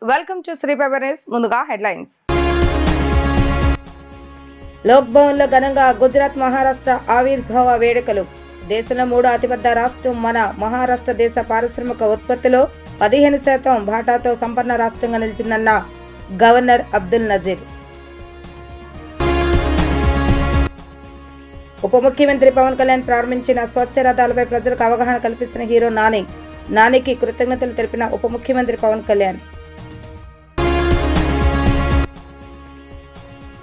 Welcome to Shri paper news. ముందుగా headlines. లోక్ భవన్లో ఘనంగా గుజరాత్ మహారాష్ట్ర ఆవిర్భావ వేడుకలు. దేశంలో 3వ అతిపెద్ద రాష్ట్రం మన మహారాష్ట్ర. దేశ పారిశ్రామిక ఉత్పత్తిలో 15% వాటాతో సంపన్న రాష్ట్రంగా నిలిచిందన్న గవర్నర్ అబ్దుల్ నజీర్. ఉప ముఖ్యమంత్రి పవన్ కళ్యాణ్ ప్రారంభించిన స్వచ్ఛ రథాలపై ప్రజలకు అవగాహన కల్పిస్తున్న హీరో నానికి కృతజ్ఞతలు తెలిపిన ఉప ముఖ్యమంత్రి పవన్ కళ్యాణ్.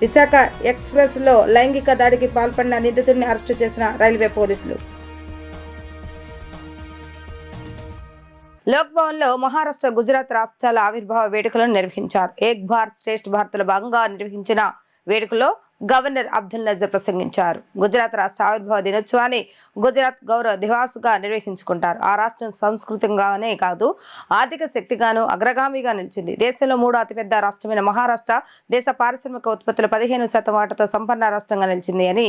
విశాఖ ఎక్స్ప్రెస్ లో లైంగిక దాడికి పాల్పడిన నిందితుడిని అరెస్టు చేసిన రైల్వే పోలీసులు. లోక్ భవన్ లో మహారాష్ట్ర, గుజరాత్ రాష్ట్రాల ఆవిర్భావ వేడుకలను నిర్వహించారు. ఏక్ భారత్ శ్రేష్ఠ భారత్లో భాగంగా నిర్వహించిన వేడుకలో గవర్నర్ అబ్దుల్ నజీర్ ప్రసంగించారు. గుజరాత్ రాష్ట్ర ఆవిర్భావ దినోత్సవాన్ని గుజరాత్ గౌరవ దివాస్గా నిర్వహించుకుంటారు. ఆ రాష్ట్రం సంస్కృతంగానే కాదు, ఆర్థిక శక్తిగాను అగ్రగామిగా నిలిచింది. దేశంలో 3వ అతిపెద్ద రాష్ట్రమైన మహారాష్ట్ర దేశ పారిశ్రామిక ఉత్పత్తులు 15% వాటాతో సంపన్న రాష్ట్రంగా నిలిచింది అని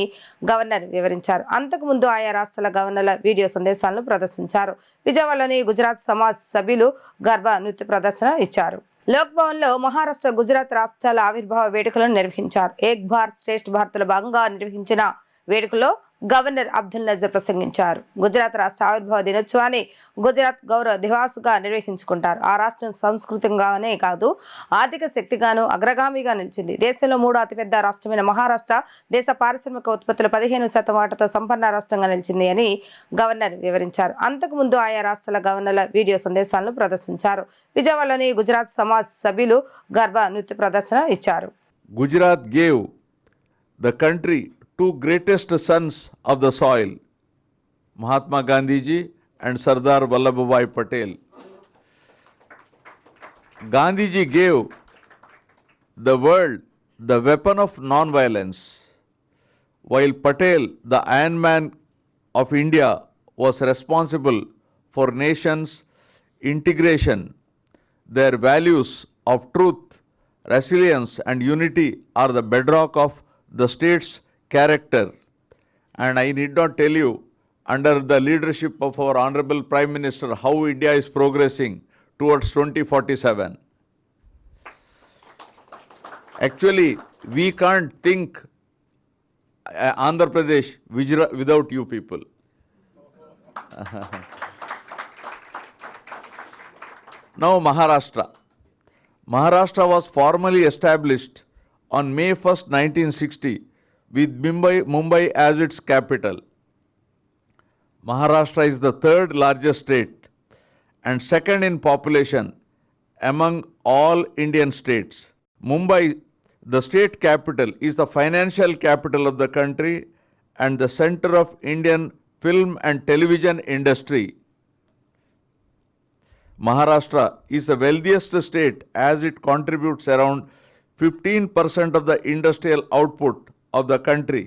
గవర్నర్ వివరించారు. అంతకుముందు ఆయా రాష్ట్రాల గవర్నర్ల వీడియో సందేశాలను ప్రదర్శించారు. విజయవాడలోని గుజరాత్ సమాజ్ సభ్యులు గర్భ నృత్య ప్రదర్శన ఇచ్చారు. లోక్ భవన్ లో మహారాష్ట్ర, గుజరాత్ రాష్ట్రాల ఆవిర్భావ వేడుకలను నిర్వహించారు. ఏక్ భారత్ శ్రేష్ఠ భారత్లో భాగంగా నిర్వహించిన వేడుకలో గవర్నర్ అబ్దుల్ నజీర్ ప్రసంగించారు. గుజరాత్ రాష్ట్ర ఆవిర్భావ దినోత్సవాన్ని గుజరాత్ గౌరవ దివాస్గా నిర్వహించుకుంటారు. ఆ రాష్ట్రం సంస్కృతంగానే కాదు, ఆర్థిక శక్తిగాను అగ్రగామిగా నిలిచింది. దేశంలో 3వ అతిపెద్ద రాష్ట్రమైన మహారాష్ట్ర దేశ పారిశ్రామిక ఉత్పత్తులు 15% వాటాతో సంపన్న రాష్ట్రంగా నిలిచింది అని గవర్నర్ వివరించారు. అంతకుముందు ఆయా రాష్ట్రాల గవర్నర్ల వీడియో సందేశాలను ప్రదర్శించారు. విజయవాడలోని గుజరాత్ సమాజ్ సభ్యులు గర్భ నృత్య ప్రదర్శన ఇచ్చారు. Gujarat gave the country two greatest sons of the soil, Mahatma Gandhi ji and Sardar Vallabhbhai Patel. Gandhi ji gave the world the weapon of non-violence, while Patel, the Iron Man of India, was responsible for nations' integration. Their values of truth, resilience and unity are the bedrock of the state's character, and I need not tell you, under the leadership of our Honorable Prime Minister, how India is progressing towards 2047. Actually, we can't think Andhra Pradesh without you people. Now Maharashtra. Maharashtra was formally established on May 1st, 1960, with Mumbai as its capital. Maharashtra is the third largest state and second in population among all Indian states. Mumbai, the state capital, is the financial capital of the country and the center of Indian film and television industry. Maharashtra is the wealthiest state as it contributes around 15% of the industrial output of the country.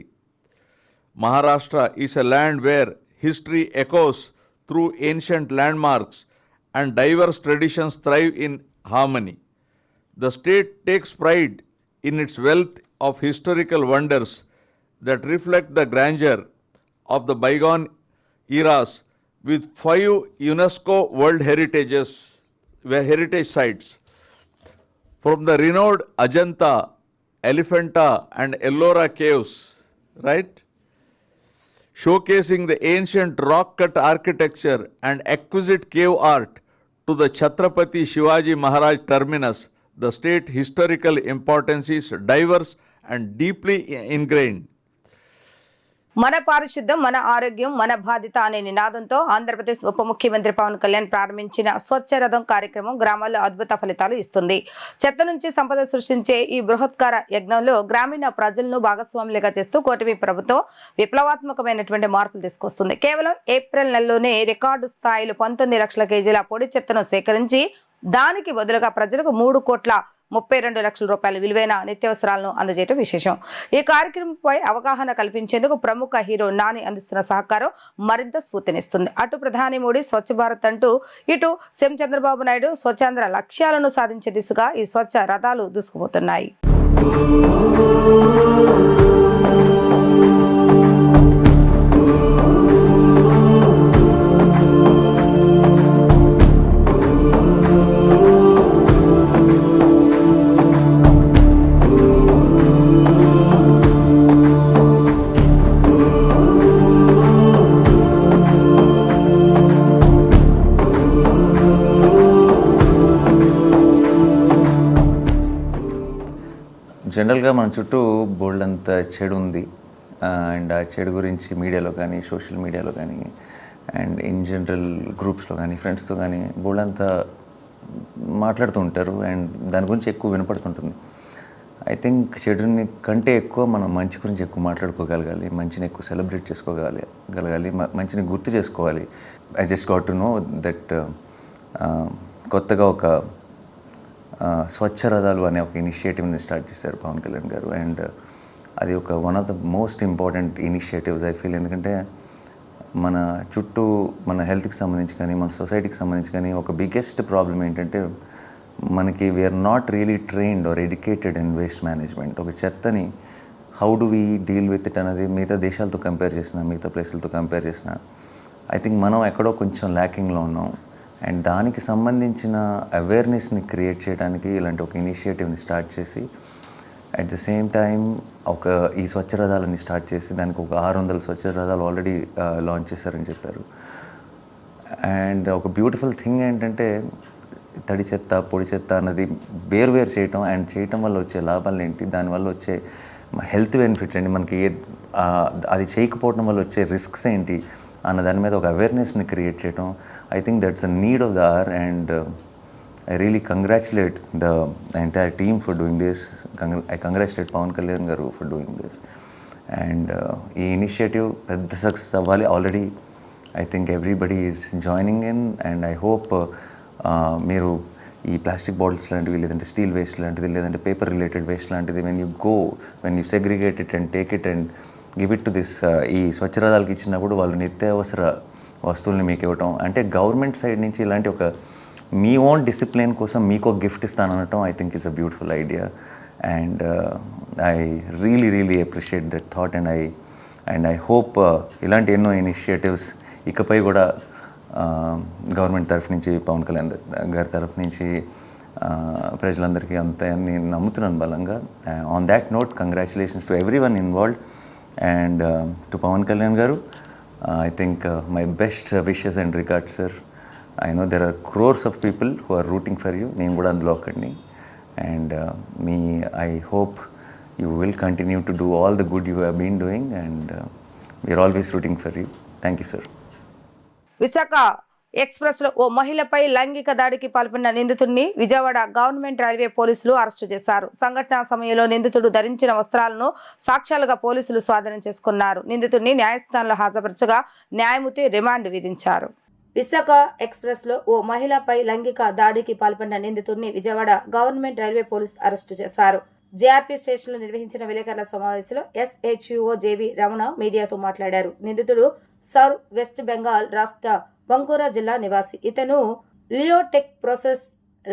Maharashtra is a land where history echoes through ancient landmarks and diverse traditions thrive in harmony. The state takes pride in its wealth of historical wonders that reflect the grandeur of the bygone eras, with 5 UNESCO World Heritage Sites. From the renowned Ajanta, Elephanta and Ellora caves, right? Showcasing the ancient rock-cut architecture and exquisite cave art to the Chhatrapati Shivaji Maharaj terminus, the state historical importance is diverse and deeply ingrained. మన పారిశుద్ధ్యం, మన ఆరోగ్యం, మన బాధ్యత అనే నినాదంతో ఆంధ్రప్రదేశ్ ఉప ముఖ్యమంత్రి పవన్ కళ్యాణ్ ప్రారంభించిన స్వచ్ఛ రథం కార్యక్రమం గ్రామాల్లో అద్భుత ఫలితాలు ఇస్తుంది. చెత్త నుంచి సంపద సృష్టించే ఈ బృహత్కార యజ్ఞంలో గ్రామీణ ప్రజలను భాగస్వాములుగా చేస్తూ కూటమి ప్రభుత్వం విప్లవాత్మకమైనటువంటి మార్పులు తీసుకొస్తుంది. కేవలం ఏప్రిల్ నెలలోనే రికార్డు స్థాయిలో 19 లక్షల కేజీల పొడి చెత్తను సేకరించి దానికి బదులుగా ప్రజలకు 3,32 లక్షల రూపాయల విలువైన నిత్యావసరాలను అందజేయడం విశేషం. ఈ కార్యక్రమంపై అవగాహన కల్పించేందుకు ప్రముఖ హీరో నాని అందిస్తున్న సహకారం మరింత స్ఫూర్తినిస్తుంది. అటు ప్రధాని మోడీ స్వచ్ఛ భారత్ అంటూ, ఇటు సీఎం చంద్రబాబు నాయుడు స్వచ్ఛాంధ్ర లక్ష్యాలను సాధించే దిశగా ఈ స్వచ్ఛ రథాలు దూసుకుపోతున్నాయి. జనరల్గా మన చుట్టూ బోల్డ్ అంత చెడు ఉంది అండ్ ఆ చెడు గురించి మీడియాలో కానీ సోషల్ మీడియాలో కానీ అండ్ ఇన్ జనరల్ గ్రూప్స్లో కానీ ఫ్రెండ్స్తో కానీ బోల్డ్ అంతా మాట్లాడుతూ ఉంటారు అండ్ దాని గురించి ఎక్కువ వినపడుతుంటుంది. ఐ థింక్ చెడుని కంటే ఎక్కువ మనం మంచి గురించి ఎక్కువ మాట్లాడుకోగలగాలి, మంచిని ఎక్కువ సెలబ్రేట్ చేసుకోగలగాలి, మంచిని గుర్తు చేసుకోవాలి. I just got to know that కొత్తగా ఒక స్వచ్ఛ రథాలు అనే ఒక ఇనిషియేటివ్ని స్టార్ట్ చేశారు పవన్ కళ్యాణ్ గారు. అండ్ అది ఒక one of the most important initiatives I feel. ఎందుకంటే మన చుట్టూ మన హెల్త్కి సంబంధించి కానీ మన సొసైటీకి సంబంధించి కానీ ఒక బిగ్గెస్ట్ ప్రాబ్లం ఏంటంటే మనకి we are not really trained or educated in waste management. ఒక చెత్తని how do we deal with it అనేది మిగతా దేశాలతో కంపేర్ చేసిన మిగతా ప్లేసులతో కంపేర్ చేసిన ఐ థింక్ మనం ఎక్కడో కొంచెం ల్యాకింగ్లో ఉన్నాం. అండ్ దానికి సంబంధించిన అవేర్నెస్ని క్రియేట్ చేయడానికి ఇలాంటి ఒక ఇనిషియేటివ్ని స్టార్ట్ చేసి అట్ ద సేమ్ టైం ఈ స్వచ్ఛ రథాలని స్టార్ట్ చేసి దానికి ఒక 600 స్వచ్ఛ రథాలు ఆల్రెడీ లాంచ్ చేశారని చెప్పారు. అండ్ ఒక బ్యూటిఫుల్ థింగ్ ఏంటంటే తడి చెత్త పొడి చెత్త అన్నది వేరు చేయటం అండ్ చేయటం వల్ల వచ్చే లాభాలు ఏంటి, దానివల్ల వచ్చే హెల్త్ బెనిఫిట్స్ ఏంటి, మనకి అది చేయకపోవడం వల్ల వచ్చే రిస్క్స్ ఏంటి అన్న దాని మీద ఒక అవేర్నెస్ని క్రియేట్ చేయటం. I think that's the need of the hour and I really congratulate the entire team for doing this. I congratulate Pawan Kalyan garu for doing this. And ఈ ఇనిషియేటివ్ పెద్ద సక్సెస్ అవ్వాలి. Already I think everybody is joining in and I hope మీరు ఈ plastic bottles లాంటివి లేదంటే steel waste లాంటిది లేదంటే paper related waste లాంటిది when you segregate it and take it and give it to this ఈ స్వచ్ఛ రథాలకి ఇచ్చినప్పుడు వాళ్ళు నిత్యావసర వస్తువుల్ని మీకు ఇవ్వటం అంటే గవర్నమెంట్ సైడ్ నుంచి ఇలాంటి ఒక మీ ఓన్ డిసిప్లిన్ కోసం మీకు ఒక గిఫ్ట్ ఇస్తాననటం I think is a beautiful idea. And I really appreciate that thought and I hope ఇలాంటి ఎన్నో ఇనిషియేటివ్స్ ఇకపై కూడా గవర్నమెంట్ తరఫు నుంచి పవన్ కళ్యాణ్ గారి తరఫు నుంచి ప్రజలందరికీ అంతా నేను నమ్ముతున్నాను బలంగా. On that note congratulations to everyone involved and to Pavan Kalyan garu. I think my best wishes and regards sir. I know there are crores of people who are rooting for you. నేను కూడా అందులో ఒకడిని. And I hope you will continue to do all the good you have been doing and we are always rooting for you. Thank you, sir. Visakha express లో ఓ మహిళపై లైంగిక దాడికి పాల్పడిన నిందితుడిని Vijayawada government railway పోలీసులు అరెస్టు చేశారు. సంఘటన సమయంలో నిందితుడు ధరించిన వస్త్రాలను సాక్ష్యాలుగా పోలీసులు స్వాధీనం చేసుకున్నారు. నిందితుడిని న్యాయస్థానంలో హాజరుపరచగా న్యాయమూర్తి రిమాండ్ విధించారు. విశాఖ ఎక్స్ప్రెస్ లో ఓ మహిళపై లైంగిక దాడికి పాల్పడిన నిందితుడిని Vijayawada government railway police arrest చేశారు. జేఆర్పీ స్టేషన్ లో నిర్వహించిన విలేకరుల సమావేశంలో SHO JV రమణ మీడియాతో మాట్లాడారు. నిందితుడు సౌత్ వెస్ట్ బెంగాల్ రాష్ట్ర బంకురా జిల్లా నివాసి. ఇతను Leotech process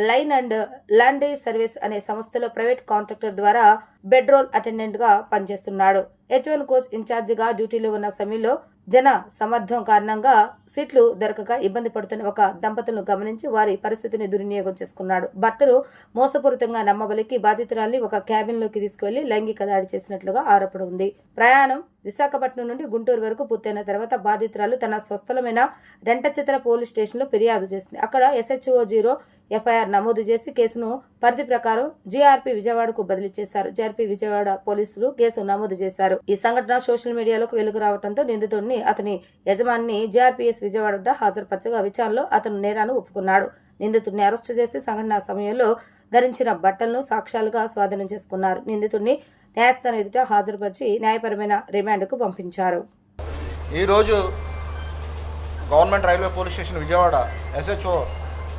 line and laundry service అనే సంస్థలో ప్రైవేట్ కాంట్రాక్టర్ ద్వారా బెడ్రోల్ అటెండెంట్ గా పనిచేస్తున్నాడు. H1 కోచ్ ఇన్ఛార్జ్ గా డ్యూటీలో ఉన్న సమయంలో జన సమర్థం కారణంగా సీట్లు దొరకక ఇబ్బంది పడుతున్న ఒక దంపతులను గమనించి వారి పరిస్థితిని దుర్వినియోగం చేసుకున్నాడు. భర్తను మోసపూరితంగా నమ్మబలికి బాధితురాల్ని ఒక క్యాబిన్ లోకి తీసుకువెళ్లి లైంగిక దాడి చేసినట్లుగా ఆరోపణ ఉంది. ప్రయాణం విశాఖపట్నం నుండి గుంటూరు వరకు పూర్తయిన తర్వాత బాధితురాలు తన స్వస్థలమైన రెంటచిత్ర పోలీస్ స్టేషన్ లో ఫిర్యాదు చేసింది. అక్కడ SHO 0 FIR నమోదు చేసి కేసును పరిధి ప్రకారం GRP విజయవాడకు బదిలీ చేశారు. GRP విజయవాడ పోలీసులు కేసు నమోదు చేశారు. ఈ సంఘటన సోషల్ మీడియాలోకి వెలుగు రావడంతో నిందితుడిని అతని యజమాని GRPS విజయవాడ వద్ద హాజరుపరచగా విచారణలో అతను నేరాన్ని ఒప్పుకున్నాడు. నిందితుడిని అరెస్టు చేసి సంఘటన సమయంలో ధరించిన బట్టలను సాక్ష్యాలుగా స్వాధీనం చేసుకున్నారు. నిందితుడిని న్యాయస్థానం ఎదుట హాజరుపరిచి న్యాయపరమైన రిమాండ్కు పంపించారు. ఈరోజు government railway police station Vijayawada SHO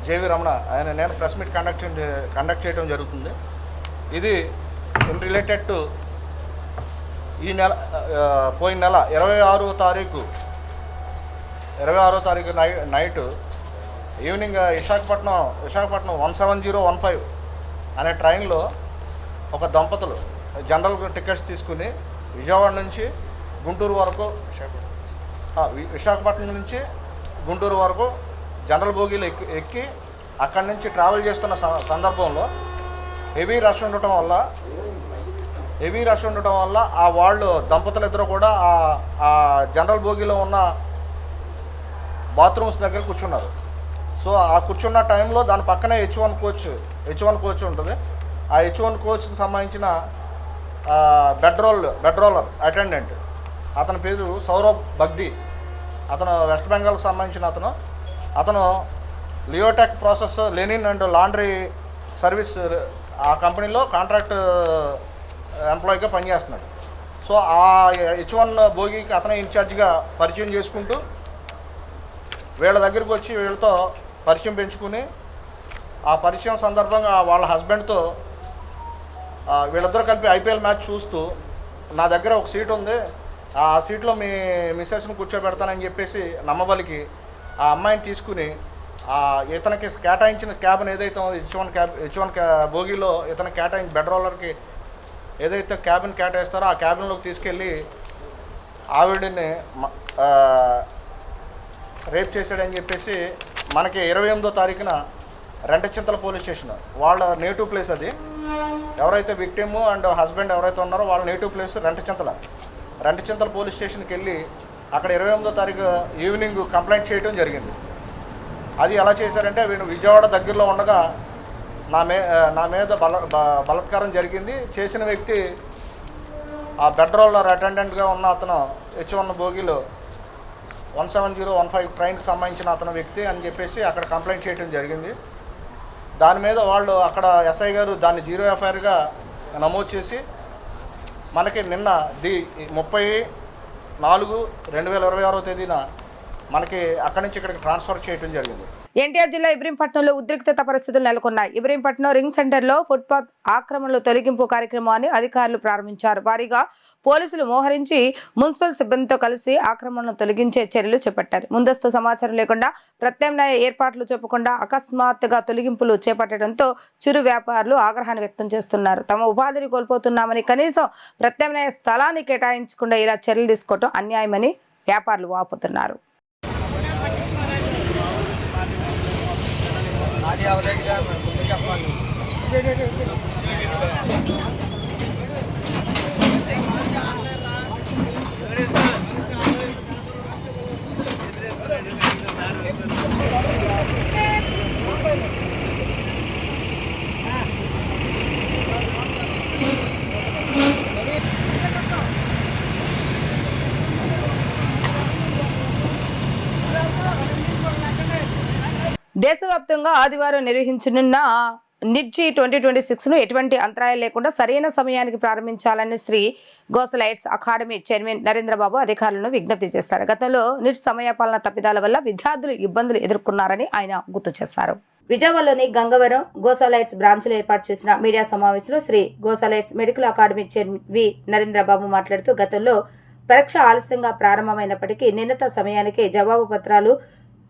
JV Ramana నేను ప్రెస్ మీట్ కండక్ట్ చేయడం జరుగుతుంది. ఇది ఇన్ రిలేటెడ్ టు ఈ నెల పోయిన నెల 26వ తారీఖు నైట్ ఈవినింగ్ విశాఖపట్నం 17015 అనే ట్రైన్లో ఒక దంపతులు జనరల్ టికెట్స్ తీసుకుని విజయవాడ నుంచి గుంటూరు వరకు విశాఖపట్నం నుంచి గుంటూరు వరకు జనరల్ బోగీలు ఎక్కి అక్కడి నుంచి ట్రావెల్ చేస్తున్న సందర్భంలో హెవీ రష్ ఉండటం వల్ల ఆ వాళ్ళు దంపతులు ఇద్దరు కూడా ఆ జనరల్ బోగీలో ఉన్న బాత్రూమ్స్ దగ్గర కూర్చున్నారు. సో ఆ కూర్చున్న టైంలో దాని పక్కనే H1 కోచ్ ఉంటుంది. ఆ H1 కోచ్కి సంబంధించిన బెడ్ రోలర్ అటెండెంట్, అతని పేరు సౌరభ్ బగ్ది. అతను వెస్ట్ బెంగాల్కి సంబంధించిన అతను Leotech process linen and laundry service ఆ కంపెనీలో కాంట్రాక్ట్ ఎంప్లాయీగా పనిచేస్తున్నాడు. సో ఆ H1 బోగీకి అతనే ఇన్ఛార్జిగా పరిచయం చేసుకుంటూ వీళ్ళ దగ్గరికి వచ్చి వీళ్ళతో పరిచయం పెంచుకుని ఆ పరిచయం సందర్భంగా వాళ్ళ హస్బెండ్తో వీళ్ళిద్దరూ కలిపి IPL మ్యాచ్ చూస్తూ నా దగ్గర ఒక సీట్ ఉంది, ఆ సీట్లో మీ మిస్సెస్ని కూర్చోబెడతానని చెప్పేసి నమ్మబలికి ఆ అమ్మాయిని తీసుకుని ఇతనికి కేటాయించిన క్యాబ్ని ఏదైతే H1 బోగీలో ఇతను కేటాయించిన బెడ్ రోలర్కి ఏదైతే క్యాబిన్ కేటాయిస్తారో ఆ క్యాబిన్లోకి తీసుకెళ్ళి ఆవిడని రేప్ చేశాడని చెప్పేసి మనకి 28వ తారీఖున రెంటచింతల పోలీస్ స్టేషన్, వాళ్ళ నేటివ్ ప్లేస్ అది, ఎవరైతే విక్టిమ్ అండ్ హస్బెండ్ ఎవరైతే ఉన్నారో వాళ్ళ నేటివ్ ప్లేస్ రెంటచింతల పోలీస్ స్టేషన్కి వెళ్ళి అక్కడ 28వ తారీఖు ఈవినింగ్ కంప్లైంట్ చేయడం జరిగింది. అది ఎలా చేశారంటే వీళ్ళు విజయవాడ దగ్గరలో ఉండగా నా మీద బలాత్కారం జరిగింది, చేసిన వ్యక్తి ఆ బెడ్ రోలర్ అటెండెంట్గా ఉన్న అతను H1 బోగీలో 17015 ట్రైన్కి సంబంధించిన అతను వ్యక్తి అని చెప్పేసి అక్కడ కంప్లైంట్ చేయడం జరిగింది. దాని మీద వాళ్ళు అక్కడ SI గారు దాన్ని 0 FIRగా నమోదు చేసి మనకి నిన్న 30/4/2026 తేదీన మనకి అక్కడి నుంచి ఇక్కడికి ట్రాన్స్ఫర్ చేయడం జరిగింది. ఎన్టీఆర్ జిల్లా ఇబ్రహీంపట్నంలో ఉద్రిక్తత పరిస్థితులు నెలకొన్నాయి. ఇబ్రహీంపట్నం రింగ్ సెంటర్లో ఫుట్పాత్ ఆక్రమణలు తొలగింపు కార్యక్రమాన్ని అధికారులు ప్రారంభించారు. భారీగా పోలీసులు మోహరించి మున్సిపల్ సిబ్బందితో కలిసి ఆక్రమణను తొలగించే చర్యలు చేపట్టారు. ముందస్తు సమాచారం లేకుండా ప్రత్యామ్నాయ ఏర్పాట్లు చెప్పకుండా అకస్మాత్తుగా తొలగింపులు చేపట్టడంతో చిరు వ్యాపారులు ఆగ్రహాన్ని వ్యక్తం చేస్తున్నారు. తమ ఉపాధిని కోల్పోతున్నామని, కనీసం ప్రత్యామ్నాయ స్థలాన్ని కేటాయించకుండా ఇలా చర్యలు తీసుకోవడం అన్యాయమని వ్యాపారులు వాపోతున్నారు. దేశవ్యాప్తంగా ఆదివారం నిర్వహించనున్న నిర్జీ 2026ను ఎటువంటి అంతరాయం లేకుండా సరైన సమయానికి ప్రారంభించాలని శ్రీ గోసలైట్స్ అకాడమీ చైర్మన్ నరేంద్రబాబు అధికారులను విజ్ఞప్తి చేశారు. గతంలో నిట్ సమయపాలన తప్పిదాల వల్ల విద్యార్థులు ఇబ్బందులు ఎదుర్కొన్నారని ఆయన గుర్తు చేశారు. విజయవాడలోని గంగవరం గోసలైట్స్ బ్రాంచ్లో ఏర్పాటు చేసిన మీడియా సమావేశంలో శ్రీ గోసలైట్స్ medical academy chairman V Narendrababu మాట్లాడుతూ గతంలో పరీక్ష ఆలస్యంగా ప్రారంభమైనప్పటికీ నిర్ణీత సమయానికే జవాబు పత్రాలు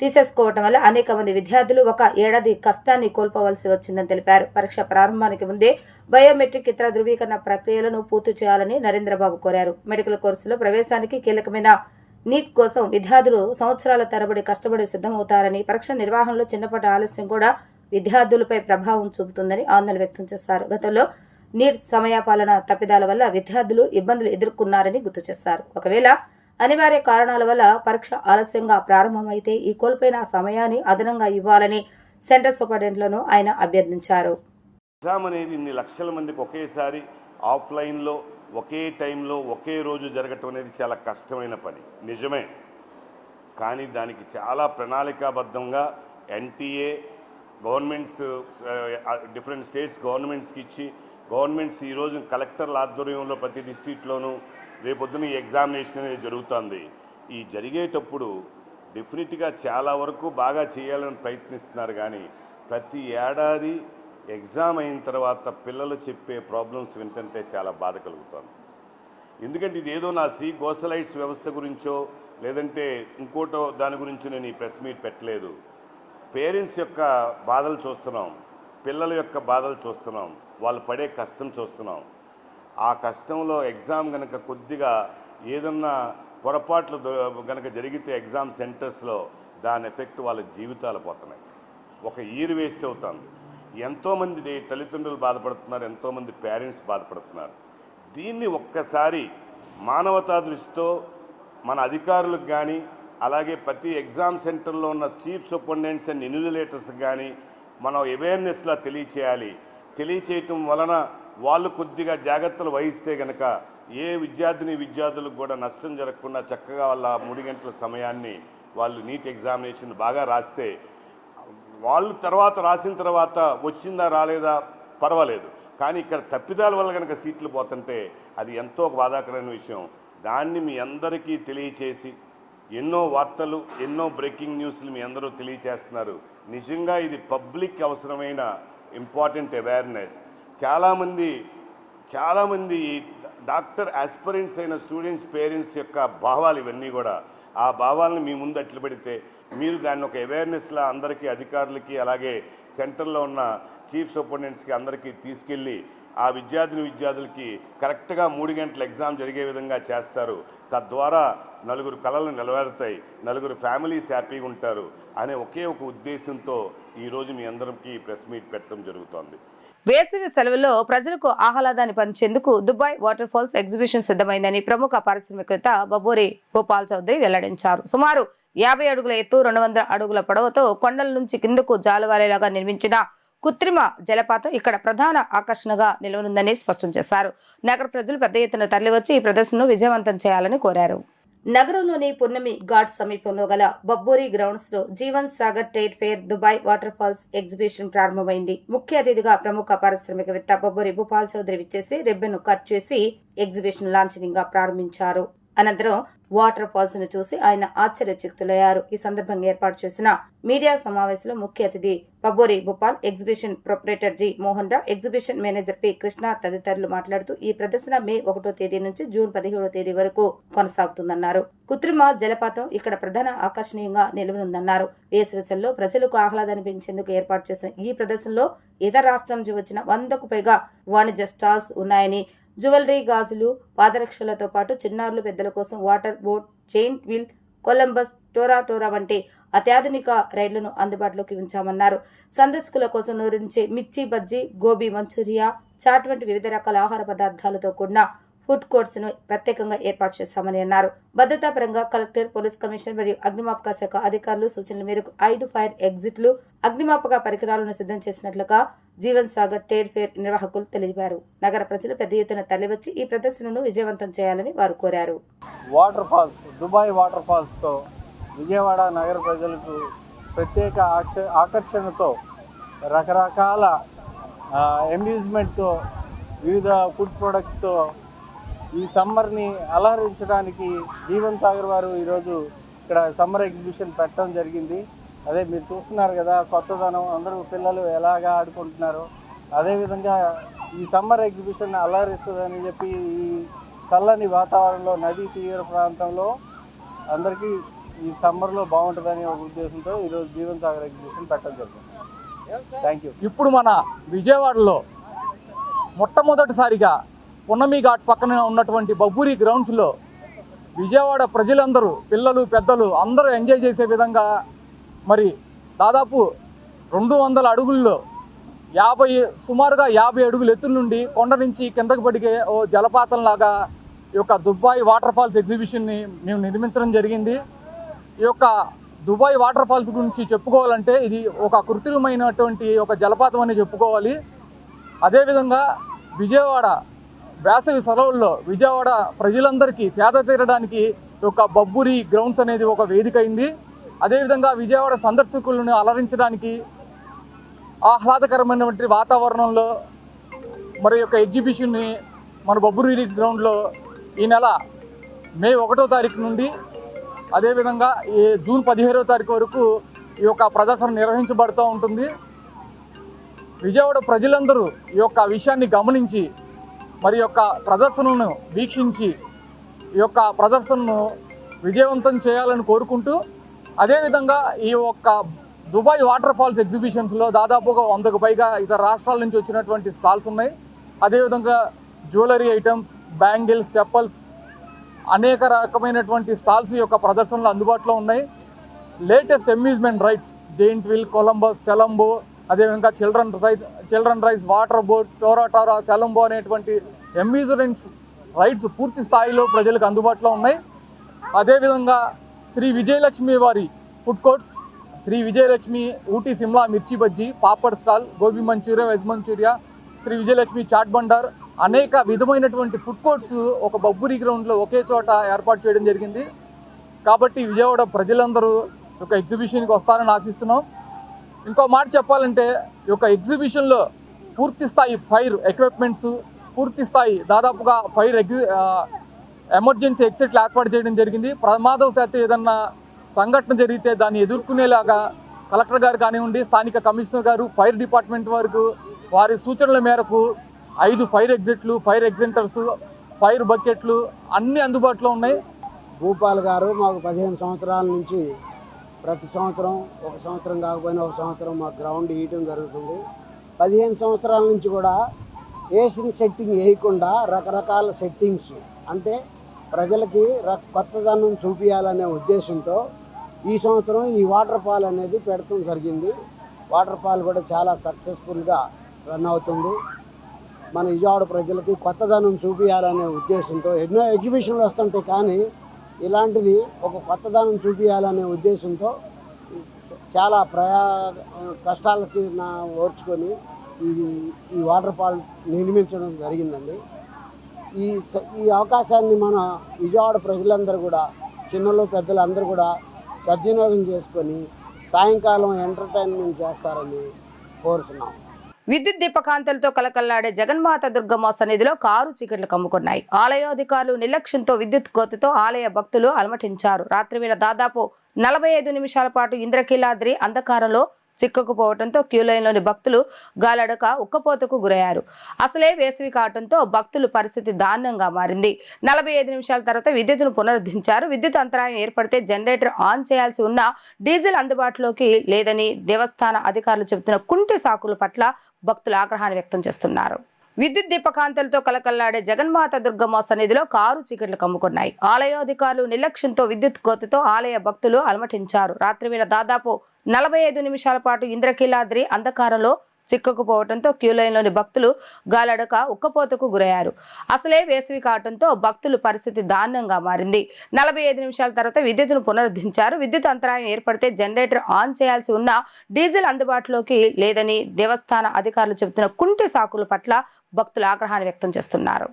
తీసేసుకోవటం వల్ల అనేక మంది విద్యార్థులు ఒక ఏడాది కష్టాన్ని కోల్పోవలసి వచ్చిందని తెలిపారు. పరీక్ష ప్రారంభానికి ముందే బయోమెట్రిక్ ఇతర ధృవీకరణ ప్రక్రియలను పూర్తి చేయాలని నరేంద్రబాబు కోరారు. మెడికల్ కోర్సులో ప్రవేశానికి కీలకమైన నీట్ కోసం విద్యార్థులు సంవత్సరాల తరబడి కష్టపడి సిద్ధమవుతారని, పరీక్ష నిర్వహణలో చిన్నపాటి ఆలస్యం కూడా విద్యార్థులపై ప్రభావం చూపుతుందని ఆందోళన వ్యక్తం చేశారు. గతంలో నీట్ సమయపాలన తప్పిదాల వల్ల విద్యార్థులు ఇబ్బందులు ఎదుర్కొన్నారని గుర్తు చేశారు. ఒకవేళ అనివార్య కారణాల వల్ల పరీక్ష ఆలస్యంగా ప్రారంభమైతే ఈ కోల్పోయిన సమయాన్ని అదనంగా ఇవ్వాలని సెంటర్ సూపరింటెండెంట్లను ఆయన అభ్యర్థించారు. ఎగ్జామ్ అనేది ఇన్ని లక్షల మందికి ఒకేసారి ఆఫ్లైన్లో ఒకే టైంలో ఒకే రోజు జరగటం అనేది చాలా కష్టమైన పని నిజమే. కానీ దానికి చాలా ప్రణాళికాబద్ధంగా ఎన్టీఏ గవర్నమెంట్స్ డిఫరెంట్ స్టేట్స్ గవర్నమెంట్స్కి ఇచ్చి గవర్నమెంట్స్ ఈరోజు కలెక్టర్ల ఆధ్వర్యంలో ప్రతి డిస్ట్రిక్ట్లోనూ రేపొద్దున ఈ ఎగ్జామినేషన్ అనేది జరుగుతుంది. ఈ జరిగేటప్పుడు డెఫినెట్గా చాలా వరకు బాగా చేయాలని ప్రయత్నిస్తున్నారు. కానీ ప్రతి ఏడాది ఎగ్జామ్ అయిన తర్వాత పిల్లలు చెప్పే ప్రాబ్లమ్స్ వింటుంటే చాలా బాధ కలుగుతుంది. ఎందుకంటే ఇదేదో నా శ్రీ గోసలైట్స్ వ్యవస్థ గురించో లేదంటే ఇంకోటో దాని గురించో నేను ఈ ప్రెస్ మీట్ పెట్టలేదు. పేరెంట్స్ యొక్క బాధలు చూస్తున్నాం, పిల్లల యొక్క బాధలు చూస్తున్నాం, వాళ్ళు పడే కష్టం చూస్తున్నాం. ఆ కష్టంలో ఎగ్జామ్ కనుక కొద్దిగా ఏదన్నా పొరపాట్లు కనుక జరిగితే ఎగ్జామ్ సెంటర్స్లో దాని ఎఫెక్ట్ వాళ్ళ జీవితాలు పోతున్నాయి. ఒక ఇయర్ వేస్ట్ అవుతుంది. ఎంతోమంది తల్లిదండ్రులు బాధపడుతున్నారు, ఎంతోమంది పేరెంట్స్ బాధపడుతున్నారు. దీన్ని ఒక్కసారి మానవతా దృష్టితో మన అధికారులకు కానీ అలాగే ప్రతి ఎగ్జామ్ సెంటర్లో ఉన్న చీఫ్ సూపరింటెండెంట్స్ అండ్ ఇన్విజిలేటర్స్కి కానీ మనం అవేర్నెస్లా తెలియచేయాలి. తెలియచేయటం వలన వాళ్ళు కొద్దిగా జాగ్రత్తలు వహిస్తే కనుక ఏ విద్యార్థులకు కూడా నష్టం జరగకుండా చక్కగా వాళ్ళ 3 గంటల సమయాన్ని వాళ్ళు నీట్ ఎగ్జామినేషన్ బాగా రాస్తే వాళ్ళు తర్వాత రాసిన తర్వాత వచ్చిందా రాలేదా పర్వాలేదు, కానీ ఇక్కడ తప్పిదాల వల్ల కనుక సీట్లు పోతుంటే అది ఎంతో బాధాకరమైన విషయం. దాన్ని మీ అందరికీ తెలియచేసి ఎన్నో వార్తలు, ఎన్నో బ్రేకింగ్ న్యూస్లు మీ అందరూ తెలియచేస్తున్నారు. నిజంగా ఇది పబ్లిక్ అవసరమైన ఇంపార్టెంట్ అవేర్నెస్. చాలామంది డాక్టర్ ఆస్పిరెంట్స్ అయిన స్టూడెంట్స్ పేరెంట్స్ యొక్క భావాలు ఇవన్నీ కూడా, ఆ భావాలను మీ ముందు అట్లు పెడితే మీరు దాన్ని ఒక అవేర్నెస్లా అందరికీ, అధికారులకి, అలాగే సెంటర్లో ఉన్న చీఫ్ సూపరింటెండెంట్స్కి అందరికీ తీసుకెళ్ళి ఆ విద్యార్థులకి కరెక్ట్గా 3 గంటల ఎగ్జామ్ జరిగే విధంగా చేస్తారు. తద్వారా నలుగురు కళలు నిలబెడతాయి, నలుగురు ఫ్యామిలీస్ హ్యాపీగా ఉంటారు అనే ఒకే ఒక ఉద్దేశంతో ఈరోజు మీ అందరికీ ప్రెస్ మీట్ పెట్టడం జరుగుతోంది. వేసవి సెలవుల్లో ప్రజలకు ఆహ్లాదాన్ని పంచేందుకు దుబాయ్ వాటర్ ఫాల్స్ ఎగ్జిబిషన్ సిద్ధమైందని ప్రముఖ పారిశ్రామికవేత్త బబ్బూరి భూపాల్ చౌదరి వెల్లడించారు. సుమారు 50 అడుగుల ఎత్తు, 200 అడుగుల పొడవుతో కొండల నుంచి కిందకు జాలువారేలాగా నిర్మించిన కృత్రిమ జలపాతం ఇక్కడ ప్రధాన ఆకర్షణగా నిలవనుందని స్పష్టం చేశారు. నగర ప్రజలు పెద్ద ఎత్తున తరలివచ్చి ఈ ప్రదర్శనను విజయవంతం చేయాలని కోరారు. నగరంలోని పున్నమి ఘాట్ సమీపంలో గల బబ్బూరి గ్రౌండ్స్ లో Jeevan Sagar trade fair Dubai water falls exhibition ప్రారంభమైంది. ముఖ్య అతిథిగా ప్రముఖ పారిశ్రామికవేత్త బబ్బూరి భూపాల్ చౌదరి విచ్చేసి రిబ్బన్ కట్ చేసి ఎగ్జిబిషన్ లాంఛనింగ్ గా ప్రారంభించారు. అనంతరం వాటర్ ఫాల్స్ ను చూసి ఆయన ఆశ్చర్యచకితులయ్యారు. ఈ సందర్భంగా ఏర్పాటు చేసిన మీడియా సమావేశంలో ముఖ్య అతిథి Babburi Bhupal, exhibition proprietor G Mohan Rao, exhibition manager P Krishna తదితరులు మాట్లాడుతూ ఈ ప్రదర్శన మే 1వ తేదీ నుంచి జూన్ 17వ తేదీ వరకు కొనసాగుతుందన్నారు. కృత్రిమ జలపాతం ఇక్కడ ప్రధాన ఆకర్షణీయంగా నిలవనుందన్నారు. వేసవి సెలవుల్లో ప్రజలకు ఆహ్లాదాన్ని పెంచేందుకు ఏర్పాటు చేసిన ఈ ప్రదర్శనలో ఇతర రాష్ట్రం నుంచి వచ్చిన 100కు పైగా వాణిజ్య స్టాల్స్ ఉన్నాయని, జ్యువెలరీ, గాజులు, పాదరక్షలతో పాటు చిన్నారులు, పెద్దల కోసం water boat, giant wheel, Columbus, టోరా వంటి అత్యాధునిక రైళ్లను అందుబాటులోకి ఉంచామన్నారు. సందర్శకుల కోసం నూరించే మిర్చి బజ్జీ, గోబీ మంచూరియా, చాట్ వంటి వివిధ రకాల ఆహార పదార్థాలతో కూడిన ఫుడ్ కోర్ట్స్ ను ప్రత్యేకంగా ఏర్పాటు చేశామని అన్నారు. భద్రతా పరంగా కలెక్టర్, పోలీస్ కమిషనర్ మరియు అగ్నిమాపక శాఖ అధికారులు సూచనల మేరకు 5 ఫైర్ ఎగ్జిట్లు, అగ్నిమాపక పరికరాలను సిద్ధం చేసినట్లుగా జీవన్ సాగర్ ట్రేడ్ ఫేర్ నిర్వాహకులు తెలిపారు. నగర ప్రజలు పెద్ద ఎత్తున తరలివచ్చి ఈ ప్రదర్శనను విజయవంతం చేయాలని వారు కోరారు. దుబాయ్ వాటర్ ఫాల్స్ తో విజయవాడ నగర ప్రజలకు ప్రత్యేక ఆకర్షణతో రకరకాల అమ్యూజ్మెంట్తో వివిధ ఫుడ్ ప్రొడక్ట్స్తో ఈ సమ్మర్ని అలహరించడానికి జీవన్ సాగర్ వారు ఈరోజు ఇక్కడ సమ్మర్ ఎగ్జిబిషన్ పెట్టడం జరిగింది. అదే మీరు చూస్తున్నారు కదా, కొత్తదనం, అందరూ పిల్లలు ఎలాగా ఆడుకుంటున్నారు. అదేవిధంగా ఈ సమ్మర్ ఎగ్జిబిషన్ అలహరిస్తుందని చెప్పి ఈ చల్లని వాతావరణంలో నదీ తీర ప్రాంతంలో అందరికీ ఈ సమ్మర్లో బాగుంటుందని ఒక ఉద్దేశంతో ఈరోజు జీవన్ సాగర్ ఎగ్జిబిషన్ పెట్టడం జరిగింది. Thank you. ఇప్పుడు మన విజయవాడలో మొట్టమొదటిసారిగా పున్నమి ఘాట్ పక్కన ఉన్నటువంటి బబ్బూరి గ్రౌండ్స్లో విజయవాడ ప్రజలందరూ, పిల్లలు, పెద్దలు అందరూ ఎంజాయ్ చేసే విధంగా మరి దాదాపు 200 అడుగుల్లో సుమారుగా 50 అడుగుల ఎత్తు నుండి కొండ నుంచి కిందకు పడిగే ఓ జలపాతంలాగా ఈ యొక్క దుబాయ్ వాటర్ ఫాల్స్ ఎగ్జిబిషన్ని మేము నిర్మించడం జరిగింది. ఈ యొక్క దుబాయ్ వాటర్ ఫాల్స్ గురించి చెప్పుకోవాలంటే ఇది ఒక కృత్రిమైనటువంటి ఒక జలపాతం అని చెప్పుకోవాలి. అదేవిధంగా విజయవాడ వేసవి సెలవుల్లో విజయవాడ ప్రజలందరికీ సేద తీరడానికి ఒక బబ్బూరి గ్రౌండ్స్ అనేది ఒక వేదిక అయింది. అదేవిధంగా విజయవాడ సందర్శకులను అలరించడానికి ఆహ్లాదకరమైనటువంటి వాతావరణంలో మరి యొక్క ఎగ్జిబిషన్ని మన బబ్బూరి గ్రౌండ్లో ఈ నెల మే 1వ తారీఖు నుండి అదేవిధంగా ఈ జూన్ 17వ తారీఖు వరకు ఈ యొక్క ప్రదర్శన నిర్వహించబడుతూ ఉంటుంది. విజయవాడ ప్రజలందరూ ఈ యొక్క విషయాన్ని గమనించి మరి యొక్క ప్రదర్శనను వీక్షించి ఈ యొక్క ప్రదర్శనను విజయవంతం చేయాలని కోరుకుంటూ, అదేవిధంగా ఈ యొక్క దుబాయ్ వాటర్ ఫాల్స్ ఎగ్జిబిషన్స్లో దాదాపుగా 100కు పైగా ఇతర రాష్ట్రాల నుంచి వచ్చినటువంటి స్టాల్స్ ఉన్నాయి. అదేవిధంగా జ్యువెలరీ ఐటమ్స్, బ్యాంగిల్స్, చెప్పల్స్, అనేక రకమైనటువంటి స్టాల్స్ యొక్క ప్రదర్శనలు అందుబాటులో ఉన్నాయి. Latest amusement rides, giant wheel, Columbus, సెలంబో, అదేవిధంగా చిల్డ్రన్ రైడ్స్, వాటర్ బోట్, టోరా, సెలంబో అనేటువంటి అమ్యూజ్మెంట్స్ రైడ్స్ పూర్తి స్థాయిలో ప్రజలకు అందుబాటులో ఉన్నాయి. అదేవిధంగా శ్రీ విజయలక్ష్మి వారి food courts, Shri Vijayalakshmi Ooty Shimla mirchi bajji, papad stall, gobi Manchuria, veg Manchuria, Shri Vijayalakshmi chaat Bhandar, అనేక విధమైనటువంటి ఫుడ్ కోర్ట్స్ ఒక బొబ్బురి గ్రౌండ్లో ఒకే చోట ఏర్పాటు చేయడం జరిగింది. కాబట్టి విజయవాడ ప్రజలందరూ ఈ యొక్క ఎగ్జిబిషన్కి వస్తారని ఆశిస్తున్నాం. ఇంకో మాట చెప్పాలంటే ఈ యొక్క ఎగ్జిబిషన్లో పూర్తి స్థాయి ఫైర్ ఎక్విప్మెంట్స్, పూర్తి స్థాయి దాదాపుగా ఎమర్జెన్సీ ఎగ్జిట్లు ఏర్పాటు చేయడం జరిగింది. ప్రమాదవశాత్తు ఏదన్నా సంఘటన జరిగితే దాన్ని ఎదుర్కొనేలాగా కలెక్టర్ గారు కానివ్వండి, స్థానిక కమిషనర్ గారు, ఫైర్ డిపార్ట్మెంట్ వరకు వారి సూచనల మేరకు 5 ఫైర్ ఎగ్జిట్లు, ఫైర్ ఎగ్జింటర్స్, ఫైర్ బకెట్లు అన్నీ అందుబాటులో ఉన్నాయి. భూపాల్ గారు మాకు 15 సంవత్సరాల నుంచి ప్రతి సంవత్సరం, ఒక సంవత్సరం కాకపోయినా ఒక సంవత్సరం మా గ్రౌండ్ వేయటం జరుగుతుంది. 15 సంవత్సరాల నుంచి కూడా వేసిన సెట్టింగ్ వేయకుండా రకరకాల సెట్టింగ్స్, అంటే ప్రజలకి కొత్తదనం చూపించాలనే ఉద్దేశంతో ఈ సంవత్సరం ఈ వాటర్ ఫాల్ అనేది పెడతాం జరిగింది. వాటర్ ఫాల్ కూడా చాలా సక్సెస్ఫుల్గా రన్ అవుతుంది. మన విజయవాడ ప్రజలకి కొత్తదనం చూపించాలనే ఉద్దేశంతో ఎన్నో ఎగ్జిబిషన్లు వస్తుంటాయి, కానీ ఇలాంటిది ఒక కొత్తదనం చూపించాలనే ఉద్దేశంతో చాలా కష్టాలకి ఓర్చుకొని ఈ వాటర్ ఫాల్ నిర్మించడం జరిగిందండి. ఈ అవకాశాన్ని మన విజయవాడ ప్రజలందరూ కూడా, చిన్నలు పెద్దలు అందరూ కూడా సద్వినియోగం చేసుకొని సాయంకాలం ఎంటర్టైన్మెంట్ చేస్తారని కోరుతున్నాం. విద్యుత్ దీపకాంతలతో కలకల్లాడే జగన్మాత దుర్గమ్మ సన్నిధిలో కారు చీకట్లు కమ్ముకున్నాయి. ఆలయాధికారులు నిర్లక్ష్యంతో విద్యుత్ కోతతో ఆలయ భక్తులు అలమటించారు. రాత్రి వేళ దాదాపు 45 నిమిషాల పాటు ఇంద్రకీలాద్రి అంధకారంలో చిక్కుకుపోవడంతో క్యూలైన్లోని భక్తులు గాలడక ఉక్కపోతకు గురయ్యారు. అసలే వేసవి కావడంతో భక్తుల పరిస్థితి దారుణంగా మారింది. 45 నిమిషాల తర్వాత విద్యుత్తును పునరుద్ధరించారు. విద్యుత్ అంతరాయం ఏర్పడితే జనరేటర్ ఆన్ చేయాల్సి ఉన్న డీజిల్ అందుబాటులోకి లేదని దేవస్థాన అధికారులు చెబుతున్న కుంటి సాకుల పట్ల భక్తులు ఆగ్రహాన్ని వ్యక్తం చేస్తున్నారు. విద్యుత్ దీపకాంతలతో కలకల్లాడే జగన్మాత దుర్గమ్మ సన్నిధిలో కారు చీకట్లు కమ్ముకున్నాయి. ఆలయాధికారులు నిర్లక్ష్యంతో విద్యుత్ కోతతో ఆలయ భక్తులు అలమటించారు. రాత్రి వేళ దాదాపు 45 నిమిషాల పాటు ఇంద్రకీలాద్రి అంధకారంలో చిక్కుకుపోవడంతో క్యూలైన్లోని భక్తులు గాలడక ఉక్కపోతకు గురయ్యారు. అసలే వేసవి కావడంతో భక్తుల పరిస్థితి దారుణంగా మారింది. 45 నిమిషాల తర్వాత విద్యుత్తును పునరుద్ధరించారు. విద్యుత్ అంతరాయం ఏర్పడితే జనరేటర్ ఆన్ చేయాల్సి ఉన్న డీజిల్ అందుబాటులోకి లేదని దేవస్థాన అధికారులు చెబుతున్న కుంటి సాకుల పట్ల భక్తులు ఆగ్రహాన్ని వ్యక్తం చేస్తున్నారు.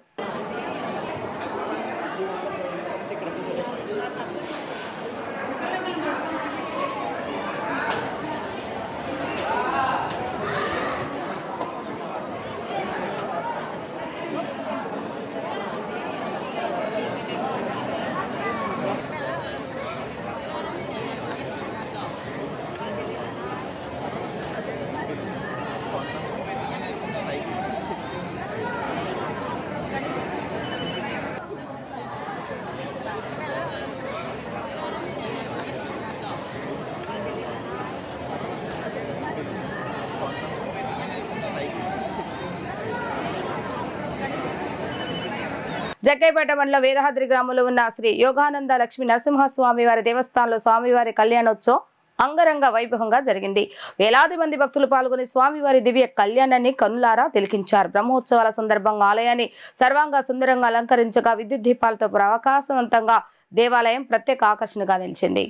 జగ్గైపేట మండలం వేదహాద్రి గ్రామంలో ఉన్న శ్రీ యోగానంద లక్ష్మీ నరసింహస్వామి వారి దేవస్థానంలో స్వామివారి కళ్యాణోత్సవం అంగరంగ వైభవంగా జరిగింది. వేలాది మంది భక్తులు పాల్గొని స్వామివారి దివ్య కళ్యాణాన్ని కనులారా తిలకించారు. బ్రహ్మోత్సవాల సందర్భంగా ఆలయాన్ని సర్వాంగ సుందరంగా అలంకరించగా విద్యుత్ దీపాలతో ప్రకాశవంతంగా దేవాలయం ప్రత్యేక ఆకర్షణగా నిలిచింది.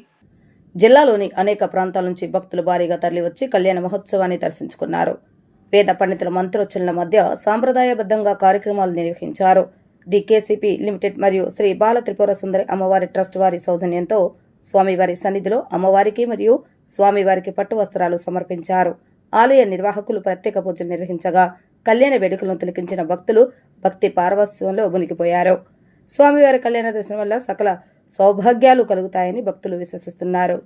జిల్లాలోని అనేక ప్రాంతాల నుంచి భక్తులు భారీగా తరలివచ్చి కళ్యాణ మహోత్సవాన్ని దర్శించుకున్నారు. వేద పండితుల మంత్రోచ్చరణల మధ్య సాంప్రదాయబద్ధంగా కార్యక్రమాలు నిర్వహించారు. ది కేసీపీ లిమిటెడ్ మరియు శ్రీ బాల త్రిపుర సుందరి అమ్మవారి ట్రస్ట్ వారి సౌజన్యంతో స్వామివారి సన్నిధిలో అమ్మవారికి మరియు స్వామివారికి పట్టు వస్త్రాలు సమర్పించారు. ఆలయ నిర్వాహకులు ప్రత్యేక పూజలు నిర్వహించగా కళ్యాణ వేడుకలను తిలకించిన భక్తులు భక్తి పారవస్యంలో మునిగిపోయారు. స్వామివారి కళ్యాణ దర్శనం వల్ల సకల సౌభాగ్యాలు కలుగుతాయని భక్తులు విశ్వసిస్తున్నారు.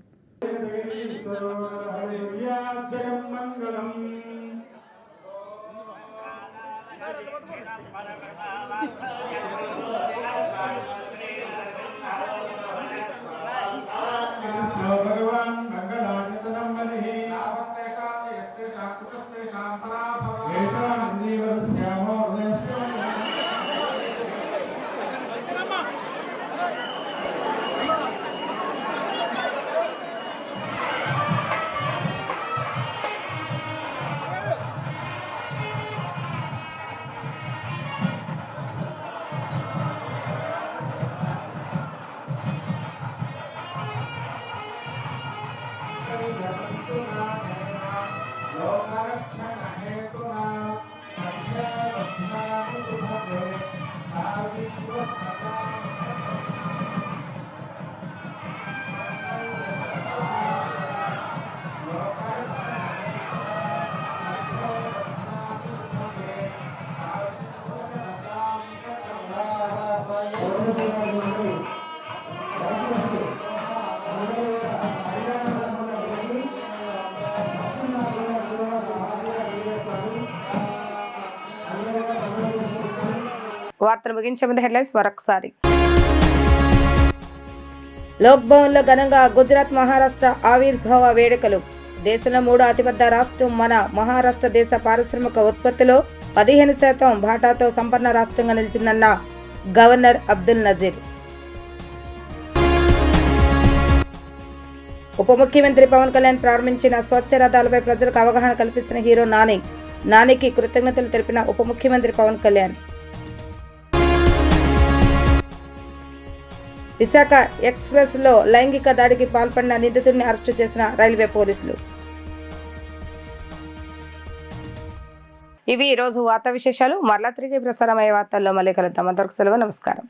వార్తలు ముగించే ముందు హెడ్లైన్స్ మరొకసారి. లోక్ భవన్లో ఘనంగా గుజరాత్ మహారాష్ట్ర ఆవిర్భావ వేడుకలు. దేశంలో 3వ అతిపెద్ద రాష్ట్రం మన మహారాష్ట్ర దేశ పారిశ్రామిక ఉత్పత్తిలో 15% వాటాతో సంపన్న రాష్ట్రంగా నిలిచిందన్న గవర్నర్ అబ్దుల్ నజీర్. ఉప ముఖ్యమంత్రి పవన్ కళ్యాణ్ ప్రారంభించిన స్వచ్ఛ రథాలపై ప్రజలకు అవగాహన కల్పిస్తున్న హీరో నానికి కృతజ్ఞతలు తెలిపిన ఉప ముఖ్యమంత్రి పవన్ కళ్యాణ్. విశాఖ ఎక్స్ప్రెస్ లో లైంగిక దాడికి పాల్పడిన నిందితుడిని అరెస్టు చేసిన రైల్వే పోలీసులు. ఇవి ఈ రోజు వార్తా విశేషాలు. మరలా తిరిగి ప్రసారమయ్యే వార్తల్లో మళ్ళీ కలుద్దాం. అంతవరకు సెలవు. నమస్కారం.